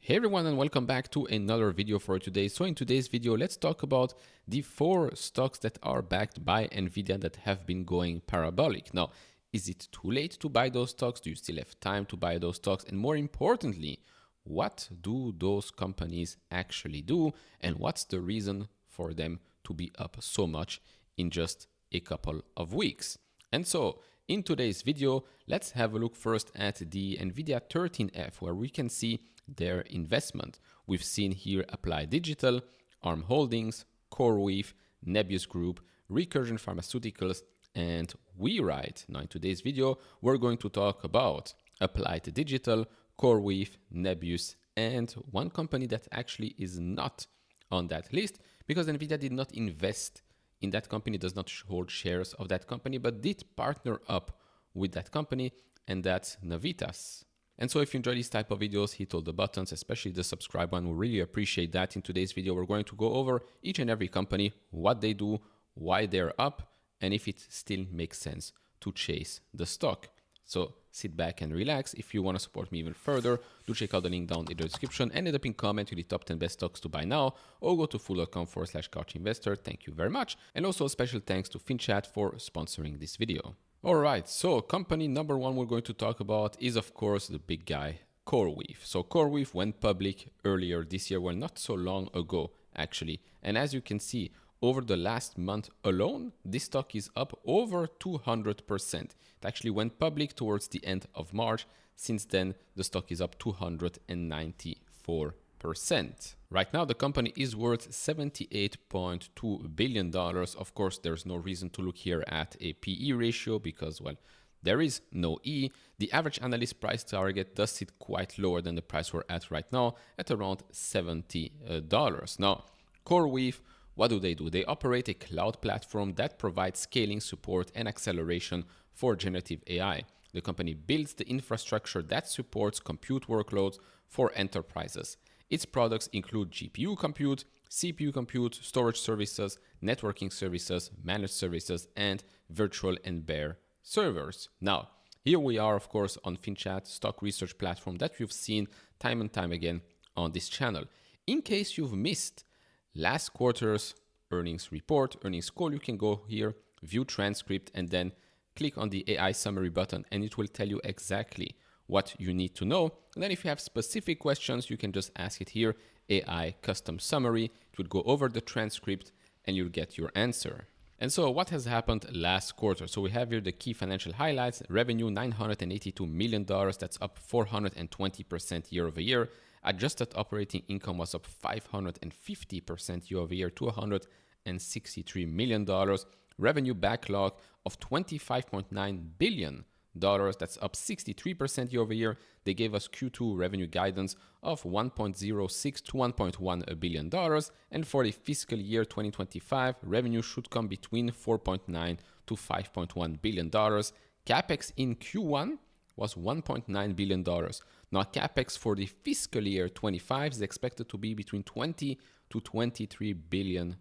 Hey everyone, and welcome back to another video for today. So in today's video, let's talk about the 4 stocks that are backed by Nvidia that have been going parabolic. Now, is it too late to buy those stocks? Do you still have time to buy those stocks? And more importantly, what do those companies actually do? And what's the reason for them to be up so much in just a couple of weeks? And so in today's video, let's have a look first at the Nvidia 13F, where we can see their investment. We've seen here Applied Digital, ARM Holdings, Coreweave, Nebius Group, Recursion Pharmaceuticals, and WeRide. Now in today's video, we're going to talk about Applied Digital, Coreweave, Nebius, and one company that actually is not on that list because Nvidia did not invest in that company, does not hold shares of that company, but did partner up with that company, and that's Navitas. And so if you enjoy these type of videos, hit all the buttons, especially the subscribe one. We really appreciate that. In today's video, we're going to go over each and every company, what they do, why they're up, and if it still makes sense to chase the stock. So sit back and relax. If you want to support me even further, do check out the link down in the description and in the pinned comment to the top 10 best stocks to buy now, or go to fool.com/couchinvestor. Thank you very much. And also a special thanks to FinChat for sponsoring this video. All right, so company number 1 we're going to talk about is, of course, the big guy, Coreweave. So Coreweave went public earlier this year, well, not so long ago, actually. And as you can see, over the last month alone, this stock is up over 200%. It actually went public towards the end of March. Since then, the stock is up 294%. Right now, the company is worth $78.2 billion. Of course, there's no reason to look here at a PE ratio because, well, there is no E. The average analyst price target does sit quite lower than the price we're at right now at around $70. Now, Coreweave, what do? They operate a cloud platform that provides scaling, support, and acceleration for generative AI. The company builds the infrastructure that supports compute workloads for enterprises. Its products include GPU compute, CPU compute, storage services, networking services, managed services, and virtual and bare servers. Now, here we are, of course, on FinChat, stock research platform that you've seen time and time again on this channel. In case you've missed last quarter's earnings report, earnings call, you can go here, view transcript, and then click on the AI summary button, and it will tell you exactly what you need to know. And then if you have specific questions, you can just ask it here, AI custom summary. It will go over the transcript and you'll get your answer. And so what has happened last quarter? So we have here the key financial highlights. Revenue, $982 million. That's up 420% year over year. Adjusted operating income was up 550% year over year to $163 million. Revenue backlog of $25.9 billion. That's up 63% year over year. They gave us Q2 revenue guidance of $1.06 to $1.1 billion. And for the fiscal year 2025, revenue should come between $4.9 to $5.1 billion. CapEx in Q1 was $1.9 billion. Now, CapEx for the fiscal year 25 is expected to be between $20 to $23 billion.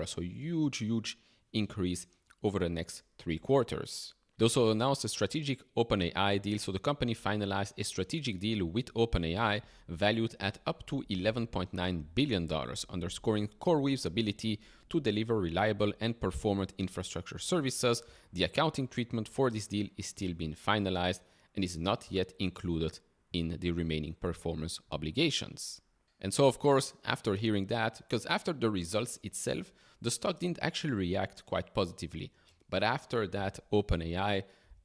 So huge increase over the next 3 quarters. They also announced a strategic OpenAI deal. So the company finalized a strategic deal with OpenAI valued at up to $11.9 billion, underscoring Coreweave's ability to deliver reliable and performant infrastructure services. The accounting treatment for this deal is still being finalized and is not yet included in the remaining performance obligations. And so, of course, after hearing that, because after the results itself, the stock didn't actually react quite positively. But after that OpenAI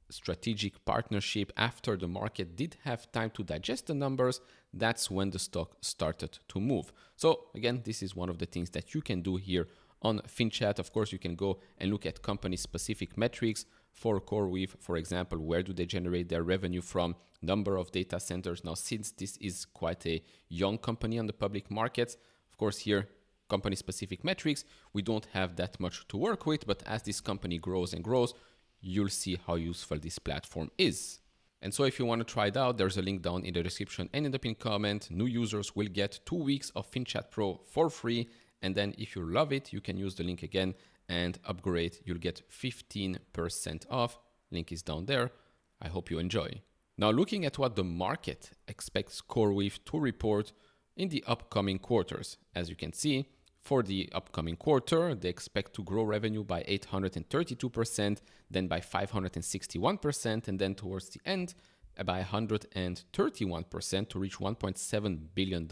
strategic partnership, after the market did have time to digest the numbers, that's when the stock started to move. So again, this is one of the things that you can do here on FinChat. Of course, you can go and look at company-specific metrics for Coreweave. For example, where do they generate their revenue from? Number of data centers. Now, since this is quite a young company on the public markets, of course, here company-specific metrics, we don't have that much to work with, but as this company grows and grows, you'll see how useful this platform is. And so if you want to try it out, there's a link down in the description and in the pinned comment. New users will get 2 weeks of FinChat Pro for free. And then if you love it, you can use the link again and upgrade. You'll get 15% off. Link is down there. I hope you enjoy. Now, looking at what the market expects Coreweave to report in the upcoming quarters. As you can see, for the upcoming quarter, they expect to grow revenue by 832%, then by 561%, and then towards the end by 131% to reach $1.7 billion.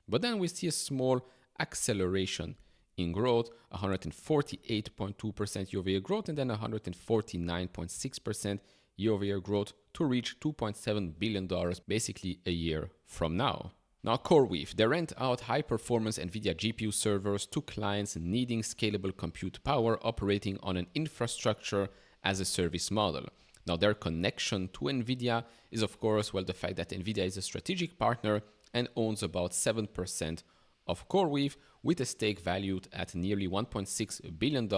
But then we see a small acceleration in growth, 148.2% year-over-year growth, and then 149.6% year-over-year growth to reach $2.7 billion basically a year from now. Now, Coreweave, they rent out high-performance Nvidia GPU servers to clients needing scalable compute power operating on an infrastructure as a service model. Now, their connection to Nvidia is, of course, well, the fact that Nvidia is a strategic partner and owns about 7% of Coreweave, with a stake valued at nearly $1.6 billion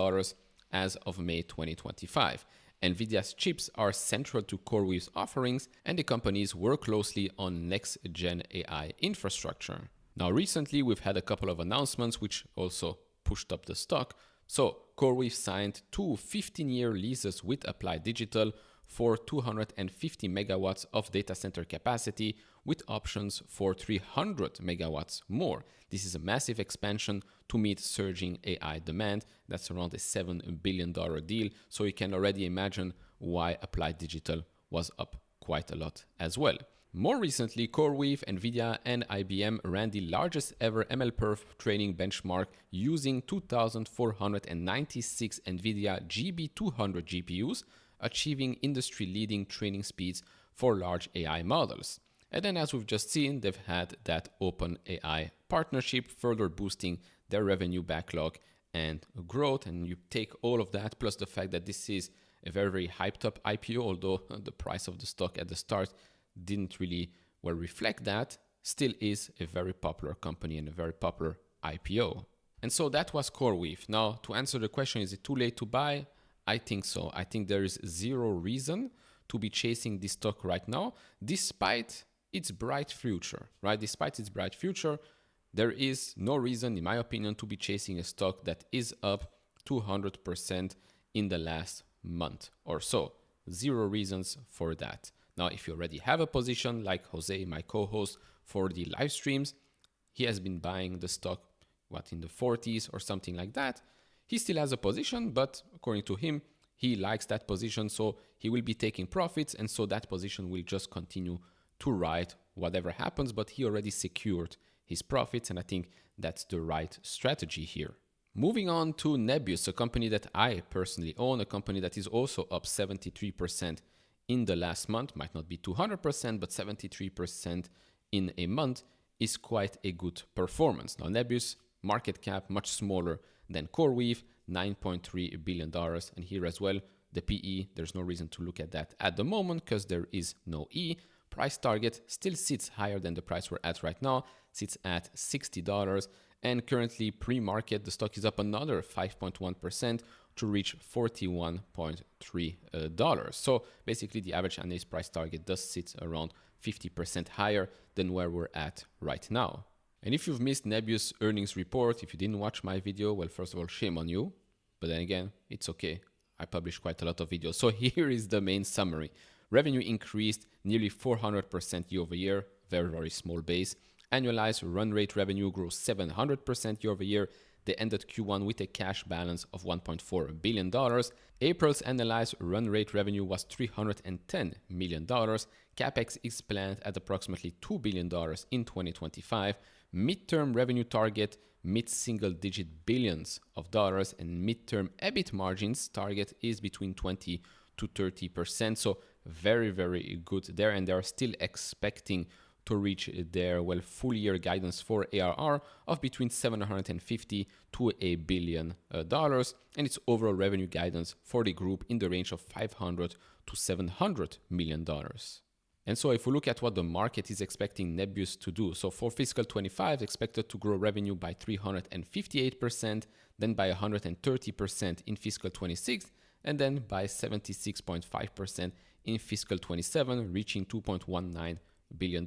as of May 2025. Nvidia's chips are central to Coreweave's offerings, and the companies work closely on next-gen AI infrastructure. Now, recently, we've had a couple of announcements which also pushed up the stock. So, Coreweave signed two 15-year leases with Applied Digital for 250 megawatts of data center capacity, with options for 300 megawatts more. This is a massive expansion to meet surging AI demand. That's around a $7 billion deal. So you can already imagine why Applied Digital was up quite a lot as well. More recently, Coreweave, Nvidia, and IBM ran the largest ever MLPerf training benchmark using 2,496 Nvidia GB200 GPUs, achieving industry-leading training speeds for large AI models. And then, as we've just seen, they've had that OpenAI partnership, further boosting their revenue backlog and growth. And you take all of that, plus the fact that this is a very, very hyped up IPO, although the price of the stock at the start didn't really well reflect that, still is a very popular company and a very popular IPO. And so that was Coreweave. Now, to answer the question, is it too late to buy? I think so. I think there is zero reason to be chasing this stock right now, despite its bright future, right? Despite its bright future, there is no reason, in my opinion, to be chasing a stock that is up 200% in the last month or so. Zero reasons for that. Now, if you already have a position like Jose, my co-host for the live streams, he has been buying the stock, in the 40s or something like that. He still has a position, but according to him, he likes that position, so he will be taking profits, and so that position will just continue to ride whatever happens, but he already secured his profits, and I think that's the right strategy here. Moving on to Nebius, a company that I personally own, a company that is also up 73% in the last month. Might not be 200%, but 73% in a month is quite a good performance. Now, Nebius market cap much smaller than Coreweave, $9.3 billion. And here as well, the PE, there's no reason to look at that at the moment because there is no E. Price target still sits higher than the price we're at right now, sits at $60. And currently pre-market, the stock is up another 5.1% to reach $41.3. So basically the average analyst price target does sit around 50% higher than where we're at right now. And if you've missed Nebius earnings report, if you didn't watch my video, well, first of all, shame on you. But then again, it's okay. I publish quite a lot of videos. So here is the main summary. Revenue increased nearly 400% year over year, very, very small base. Annualized run rate revenue grew 700% year over year. They ended Q1 with a cash balance of $1.4 billion. April's annualized run rate revenue was $310 million. CapEx is planned at approximately $2 billion in 2025. Midterm revenue target, mid-single digit billions of dollars, and midterm EBIT margins target is between 20 to 30%. So very, very good there. And they are still expecting to reach their full year guidance for ARR of between $750 to $1 billion, and its overall revenue guidance for the group in the range of $500 to $700 million. And so if we look at what the market is expecting Nebius to do, so for fiscal 25, expected to grow revenue by 358%, then by 130% in fiscal 26, and then by 76.5% in fiscal 27, reaching $2.19 billion.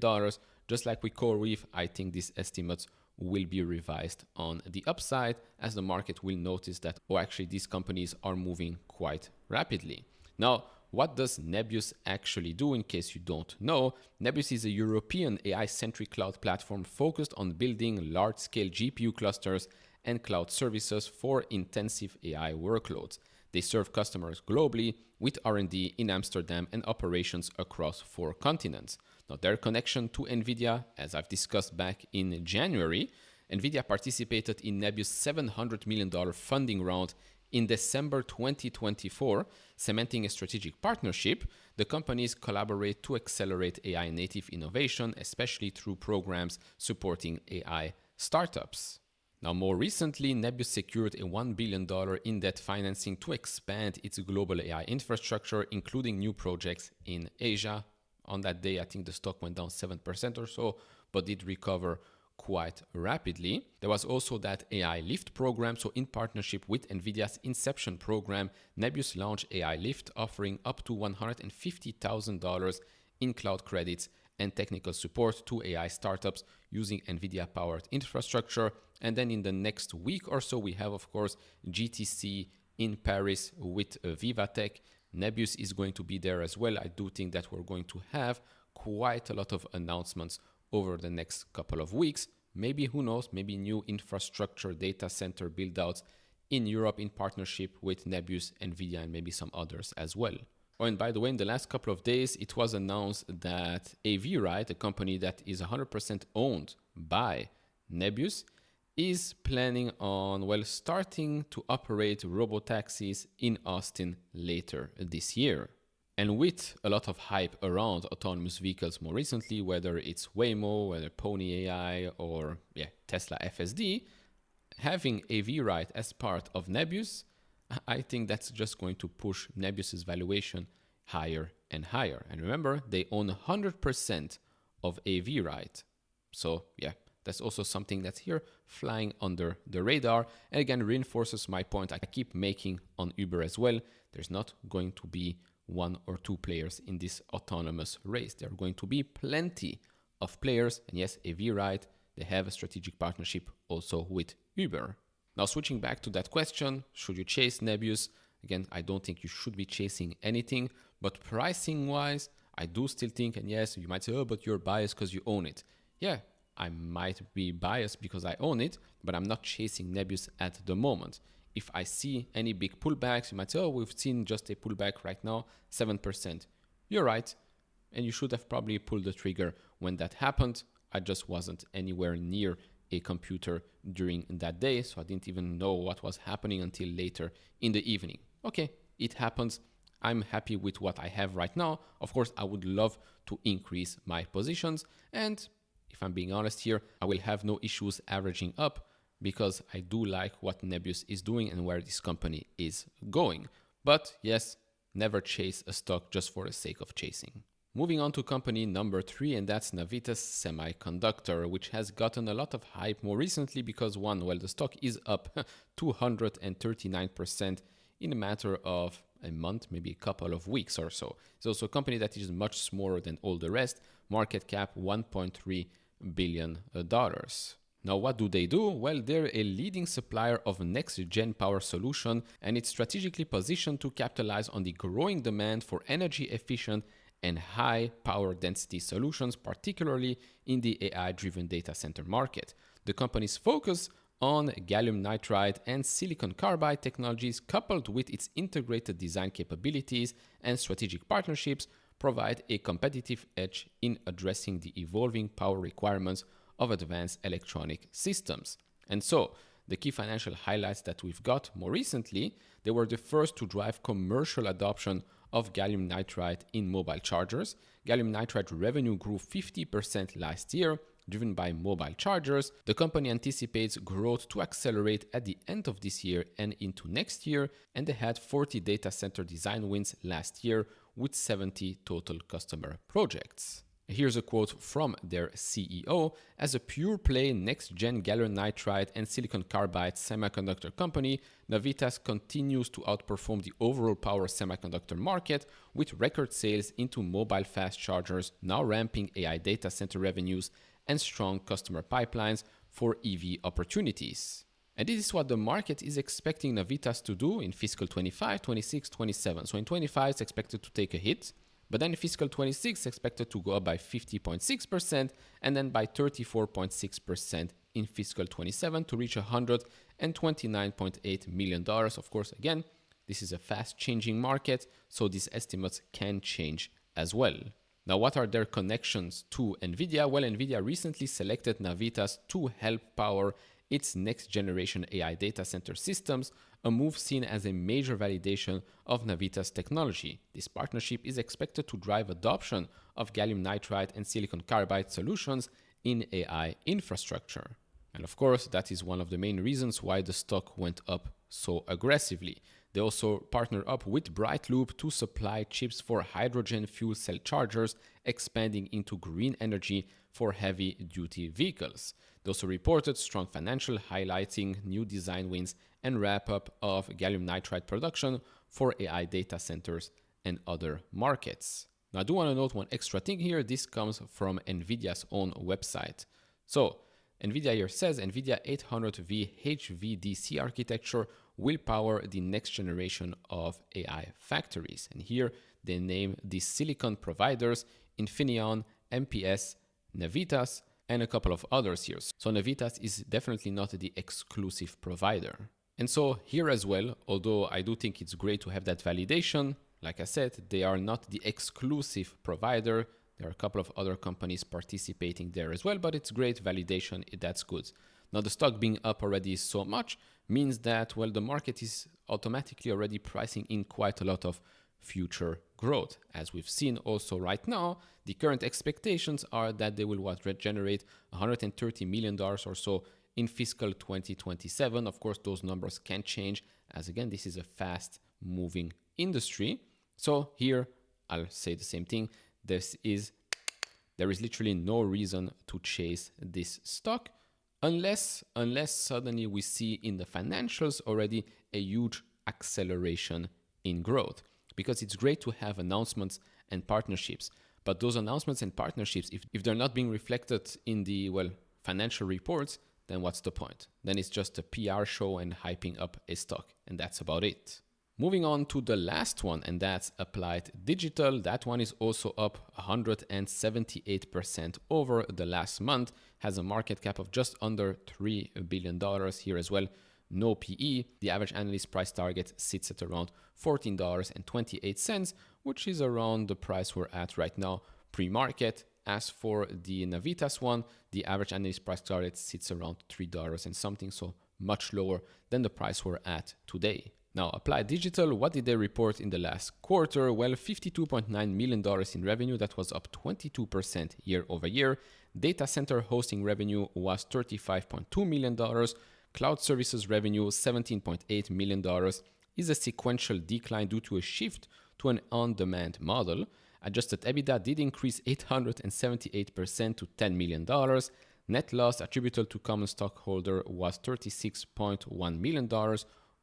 Just like with Coreweave, I think these estimates will be revised on the upside as the market will notice that, actually these companies are moving quite rapidly. Now, what does Nebius actually do in case you don't know? Nebius is a European AI-centric cloud platform focused on building large-scale GPU clusters and cloud services for intensive AI workloads. They serve customers globally with R&D in Amsterdam and operations across 4 continents. Now, their connection to Nvidia, as I've discussed back in January, Nvidia participated in Nebius' $700 million funding round in December 2024, cementing a strategic partnership. The companies collaborate to accelerate AI native innovation, especially through programs supporting AI startups. Now, more recently, Nebus secured a $1 billion in-debt financing to expand its global AI infrastructure, including new projects in Asia. On that day, I think the stock went down 7% or so, but did recover quite rapidly. There was also that AI Lift program. So in partnership with Nvidia's Inception program, Nebius launched AI Lift, offering up to $150,000 in cloud credits and technical support to AI startups using Nvidia-powered infrastructure. And then in the next week or so, we have, of course, GTC in Paris with Vivatech. Nebius is going to be there as well. I do think that we're going to have quite a lot of announcements over the next couple of weeks. Maybe, who knows, maybe new infrastructure data center build-outs in Europe in partnership with Nebius, Nvidia, and maybe some others as well. Oh, and by the way, in the last couple of days, it was announced that Avrite, a company that is 100% owned by Nebius, is planning on, well, starting to operate robotaxis in Austin later this year. And with a lot of hype around autonomous vehicles more recently, whether it's Waymo, whether Pony AI, or Tesla FSD, having Avrite as part of Nebius, I think that's just going to push Nebius's valuation higher and higher. And remember, they own 100% of Avrite. So that's also something that's here flying under the radar. And again, reinforces my point I keep making on Uber as well. There's not going to be 1 or 2 players in this autonomous race. There are going to be plenty of players. And yes, Avrite, they have a strategic partnership also with Uber. Now, switching back to that question, should you chase Nebius? Again, I don't think you should be chasing anything, but pricing wise, I do still think, and yes, you might say, oh, but you're biased because you own it. Yeah, I might be biased because I own it, but I'm not chasing Nebius at the moment. If I see any big pullbacks, you might say, oh, we've seen just a pullback right now, 7%. You're right. And you should have probably pulled the trigger when that happened. I just wasn't anywhere near a computer during that day, so I didn't even know what was happening until later in the evening. Okay, it happens. I'm happy with what I have right now. Of course, I would love to increase my positions. And if I'm being honest here, I will have no issues averaging up because I do like what Nebius is doing and where this company is going. But yes, never chase a stock just for the sake of chasing. Moving on to company number 3, and that's Navitas Semiconductor, which has gotten a lot of hype more recently because one, well, the stock is up 239% in a matter of a month, maybe a couple of weeks or so. It's also a company that is much smaller than all the rest, market cap $1.3 billion. Now, what do? Well, they're a leading supplier of next-gen power solution, and it's strategically positioned to capitalize on the growing demand for energy-efficient and high power density solutions, particularly in the AI-driven data center market. The company's focus on gallium nitride and silicon carbide technologies, coupled with its integrated design capabilities and strategic partnerships, provide a competitive edge in addressing the evolving power requirements of advanced electronic systems. And so, the key financial highlights that we've got more recently, they were the first to drive commercial adoption of gallium nitride in mobile chargers. Gallium nitride revenue grew 50% last year, driven by mobile chargers. The company anticipates growth to accelerate at the end of this year and into next year, and they had 40 data center design wins last year with 70 total customer projects. Here's a quote from their CEO. As a pure-play next-gen gallium nitride and silicon carbide semiconductor company, Navitas continues to outperform the overall power semiconductor market with record sales into mobile fast chargers, now ramping AI data center revenues, and strong customer pipelines for EV opportunities. And this is what the market is expecting Navitas to do in fiscal 25, 26, 27. So in 25, it's expected to take a hit, but then in fiscal 26, expected to go up by 50.6% and then by 34.6% in fiscal 27 to reach $129.8 million. Of course, again, this is a fast changing market, so these estimates can change as well. Now, what are their connections to Nvidia? Well, Nvidia recently selected Navitas to help power its next generation AI data center systems, a move seen as a major validation of Navitas technology. This partnership is expected to drive adoption of gallium nitride and silicon carbide solutions in AI infrastructure. And of course, that is one of the main reasons why the stock went up so aggressively. They also partner up with BrightLoop to supply chips for hydrogen fuel cell chargers, expanding into green energy for heavy-duty vehicles. They also reported strong financial, highlighting new design wins and wrap-up of gallium nitride production for AI data centers and other markets. Now, I do want to note one extra thing here. This comes from Nvidia's own website. So, Nvidia here says Nvidia 800V HVDC architecture will power the next generation of AI factories. And here they name the silicon providers Infineon, MPS, Navitas, and a couple of others here. So Navitas is definitely not the exclusive provider. And so here as well, although I do think it's great to have that validation, like I said, they are not the exclusive provider. There are a couple of other companies participating there as well, but it's great validation. That's good. Now, the stock being up already so much means that, well, the market is automatically already pricing in quite a lot of future growth. As we've seen also right now, the current expectations are that they will generate $130 million or so in fiscal 2027. Of course, those numbers can change, as again, this is a fast moving industry. So here, I'll say the same thing. There is literally no reason to chase this stock unless suddenly we see in the financials already a huge acceleration in growth. Because it's great to have announcements and partnerships, but those announcements and partnerships, if they're not being reflected in the, well, financial reports, then what's the point? Then it's just a PR show and hyping up a stock, and that's about it. Moving on to the last one, and that's Applied Digital. That one is also up 178% over the last month, has a market cap of just under $3 billion here as well. No PE. The average analyst price target sits at around $14.28, which is around the price we're at right now pre-market. As for the Navitas one, the average analyst price target sits around $3 and something, so much lower than the price we're at today. Now, Applied Digital, what did they report in the last quarter? Well, $52.9 million in revenue. That was up 22% year over year. Data center hosting revenue was $35.2 million. Cloud services revenue, $17.8 million, is a sequential decline due to a shift to an on-demand model. Adjusted EBITDA did increase 878% to $10 million. Net loss attributable to common stockholder was $36.1 million,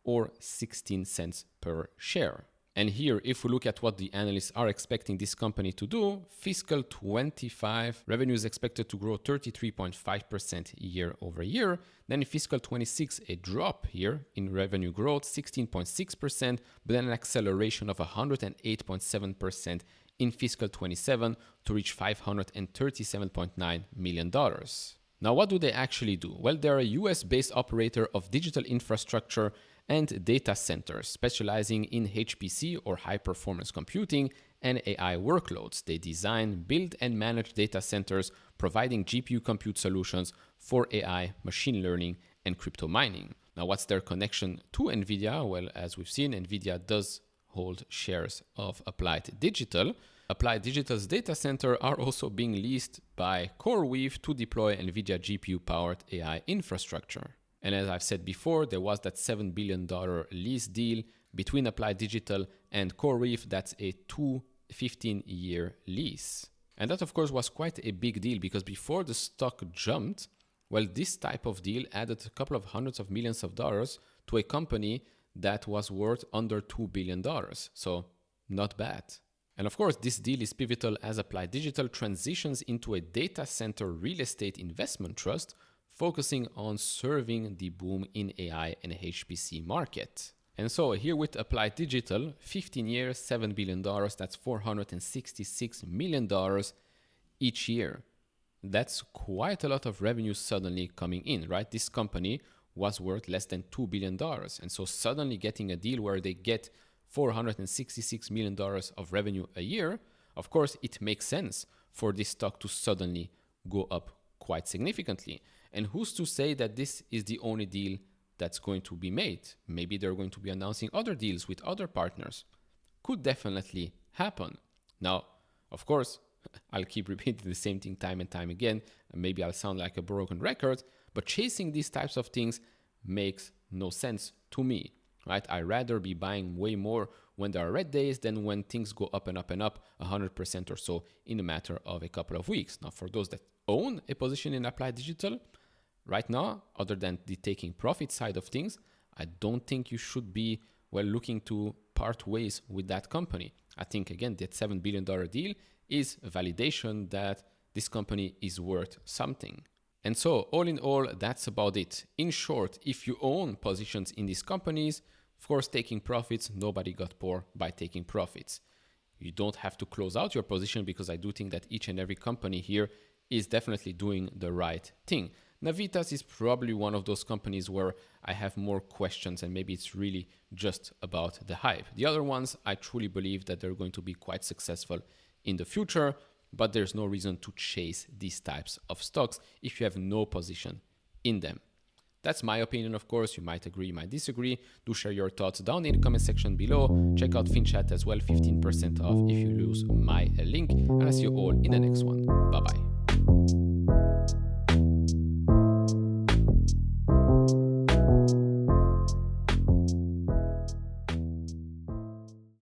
or 16 cents per share. And here, if we look at what the analysts are expecting this company to do, fiscal 25 revenue is expected to grow 33.5% year over year. Then in fiscal 26, a drop here in revenue growth, 16.6%, but then an acceleration of 108.7% in fiscal 27 to reach $537.9 million. Now, what do they actually do? Well, they're a US-based operator of digital infrastructure and data centers, specializing in HPC or high-performance computing and AI workloads. They design, build, and manage data centers, providing GPU compute solutions for AI, machine learning, and crypto mining. Now, what's their connection to Nvidia? Well, as we've seen, Nvidia does hold shares of Applied Digital. Applied Digital's data center are also being leased by Coreweave to deploy Nvidia GPU-powered AI infrastructure. And as I've said before, there was that $7 billion lease deal between Applied Digital and Coreweave. That's a 15-year lease. And that, of course, was quite a big deal because before the stock jumped, well, this type of deal added a couple of hundreds of millions of dollars to a company that was worth under $2 billion. So not bad. And of course, this deal is pivotal as Applied Digital transitions into a data center real estate investment trust focusing on serving the boom in AI and HPC market. And so here with Applied Digital, 15 years, $7 billion, that's $466 million each year. That's quite a lot of revenue suddenly coming in, right? This company was worth less than $2 billion. And so suddenly getting a deal where they get $466 million of revenue a year, of course, it makes sense for this stock to suddenly go up quite significantly. And who's to say that this is the only deal that's going to be made? Maybe they're going to be announcing other deals with other partners. Could definitely happen. Now, of course, I'll keep repeating the same thing time and time again, and maybe I'll sound like a broken record, but chasing these types of things makes no sense to me, right? I'd rather be buying way more when there are red days than when things go up and up and up 100% or so in a matter of a couple of weeks. Now, for those that own a position in Applied Digital, right now, other than the taking profit side of things, I don't think you should be, looking to part ways with that company. I think, again, that $7 billion deal is a validation that this company is worth something. And so, all in all, that's about it. In short, if you own positions in these companies, of course, taking profits, nobody got poor by taking profits. You don't have to close out your position because I do think that each and every company here is definitely doing the right thing. Navitas is probably one of those companies where I have more questions and maybe it's really just about the hype. The other ones, I truly believe that they're going to be quite successful in the future, but there's no reason to chase these types of stocks if you have no position in them. That's my opinion, of course. You might agree, you might disagree. Do share your thoughts down in the comment section below. Check out FinChat as well, 15% off if you use my link. And I'll see you all in the next one. Bye-bye.